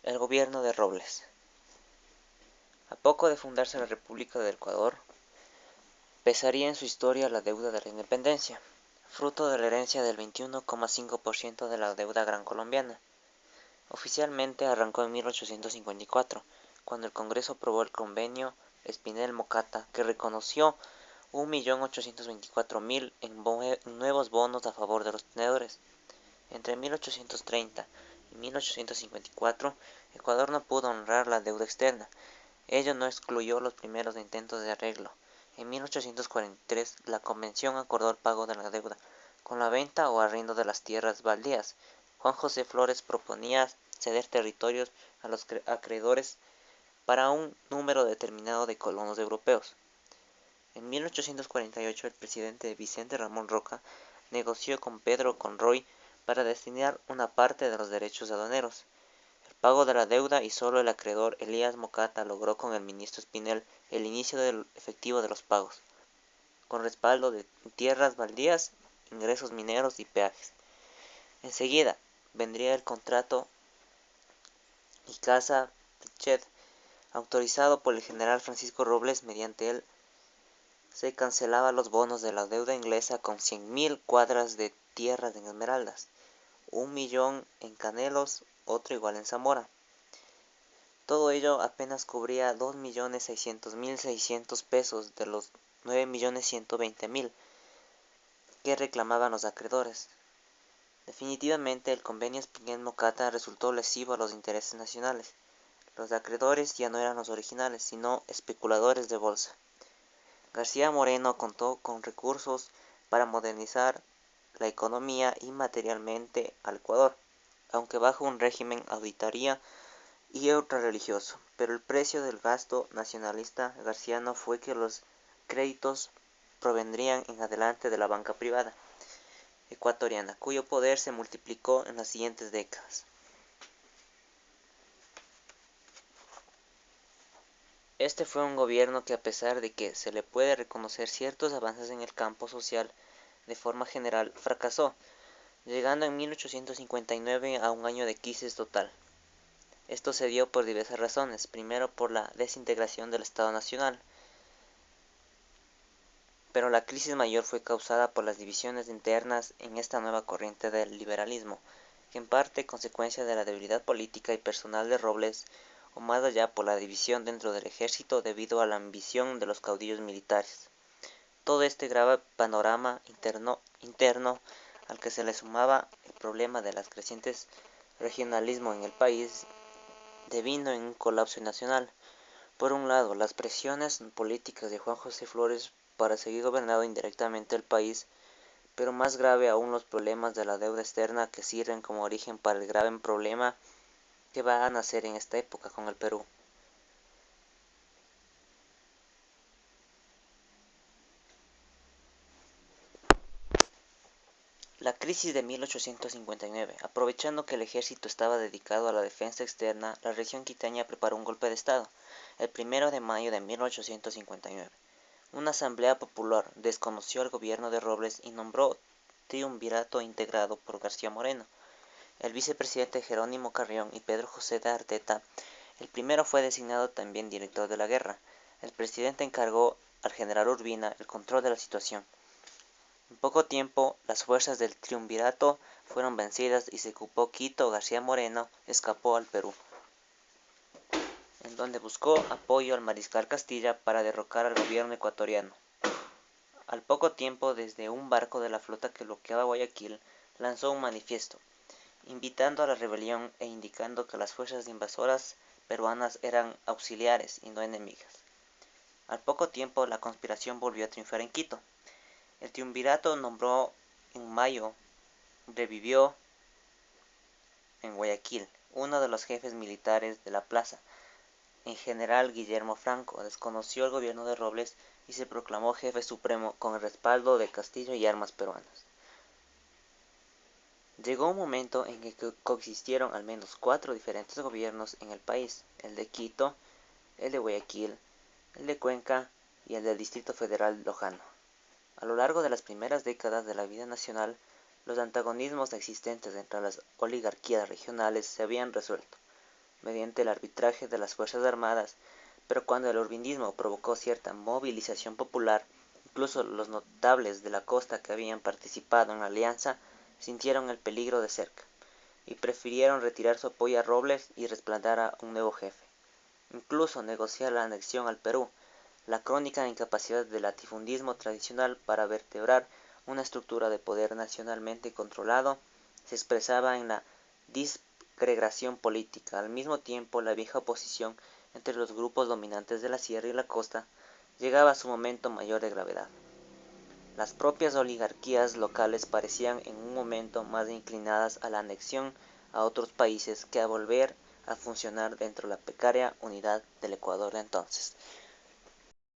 El gobierno de Robles. A poco de fundarse la República del Ecuador, pesaría en su historia la deuda de la independencia, fruto de la herencia del 21,5% de la deuda gran colombiana. Oficialmente arrancó en 1854, cuando el Congreso aprobó el convenio Espinel-Mocata, que reconoció 1.824.000 en nuevos bonos a favor de los tenedores. Entre 1830 y 1854, Ecuador no pudo honrar la deuda externa. Ello no excluyó los primeros intentos de arreglo. En 1843, la Convención acordó el pago de la deuda, con la venta o arriendo de las tierras baldías. Juan José Flores proponía ceder territorios a los acreedores para un número determinado de colonos europeos. En 1848, el presidente Vicente Ramón Roca negoció con Pedro Conroy para destinar una parte de los derechos aduaneros, el pago de la deuda, y solo el acreedor Elías Mocata logró con el ministro Espinel el inicio del efectivo de los pagos, con respaldo de tierras baldías, ingresos mineros y peajes. Enseguida vendría el contrato y Casa Pichet, autorizado por el general Francisco Robles. Mediante él se cancelaban los bonos de la deuda inglesa con 100.000 cuadras de tierras en Esmeraldas, 1.000.000 en Canelos, otro igual en Zamora. Todo ello apenas cubría 2.600.600 pesos de los 9.120.000 que reclamaban los acreedores. Definitivamente, el convenio Espinel-Mocata resultó lesivo a los intereses nacionales. Los acreedores ya no eran los originales, sino especuladores de bolsa. García Moreno contó con recursos para modernizar la economía y materialmente al Ecuador, aunque bajo un régimen auditoría y ultrarreligioso. Pero el precio del gasto nacionalista garciano fue que los créditos provendrían en adelante de la banca privada ecuatoriana, cuyo poder se multiplicó en las siguientes décadas. Este fue un gobierno que, a pesar de que se le puede reconocer ciertos avances en el campo social, de forma general fracasó, llegando en 1859 a un año de crisis total. Esto se dio por diversas razones. Primero, por la desintegración del Estado Nacional, pero la crisis mayor fue causada por las divisiones internas en esta nueva corriente del liberalismo, que en parte consecuencia de la debilidad política y personal de Robles, o más allá por la división dentro del ejército debido a la ambición de los caudillos militares. Todo este grave panorama interno al que se le sumaba el problema de las crecientes regionalismo en el país, devino en un colapso nacional. Por un lado, las presiones políticas de Juan José Flores para seguir gobernando indirectamente el país, pero más grave aún los problemas de la deuda externa, que sirven como origen para el grave problema que va a nacer en esta época con el Perú. La crisis de 1859. Aprovechando que el ejército estaba dedicado a la defensa externa, la región quiteña preparó un golpe de Estado, el 1 de mayo de 1859. Una asamblea popular desconoció al gobierno de Robles y nombró triunvirato integrado por García Moreno, el vicepresidente Jerónimo Carrión y Pedro José de Arteta. El primero fue designado también director de la guerra. El presidente encargó al general Urbina el control de la situación. En poco tiempo, las fuerzas del triunvirato fueron vencidas y se ocupó Quito. García Moreno escapó al Perú, en donde buscó apoyo al mariscal Castilla para derrocar al gobierno ecuatoriano. Al poco tiempo, desde un barco de la flota que bloqueaba Guayaquil, lanzó un manifiesto, invitando a la rebelión e indicando que las fuerzas invasoras peruanas eran auxiliares y no enemigas. Al poco tiempo, la conspiración volvió a triunfar en Quito. El triunvirato nombró en mayo, revivió en Guayaquil, uno de los jefes militares de la plaza, en general Guillermo Franco, desconoció el gobierno de Robles y se proclamó jefe supremo con el respaldo de Castillo y armas peruanas. Llegó un momento en que coexistieron al menos 4 diferentes gobiernos en el país: el de Quito, el de Guayaquil, el de Cuenca y el del Distrito Federal Lojano. A lo largo de las primeras décadas de la vida nacional, los antagonismos existentes entre las oligarquías regionales se habían resuelto. mediante el arbitraje de las Fuerzas Armadas, pero cuando el uribismo provocó cierta movilización popular, incluso los notables de la costa que habían participado en la alianza sintieron el peligro de cerca, y prefirieron retirar su apoyo a Robles y respaldar a un nuevo jefe. Incluso negociar la anexión al Perú, la crónica incapacidad del latifundismo tradicional para vertebrar una estructura de poder nacionalmente controlado, se expresaba en la disgregación política. Al mismo tiempo, la vieja oposición entre los grupos dominantes de la sierra y la costa llegaba a su momento mayor de gravedad. Las propias oligarquías locales parecían en un momento más inclinadas a la anexión a otros países que a volver a funcionar dentro de la precaria unidad del Ecuador de entonces.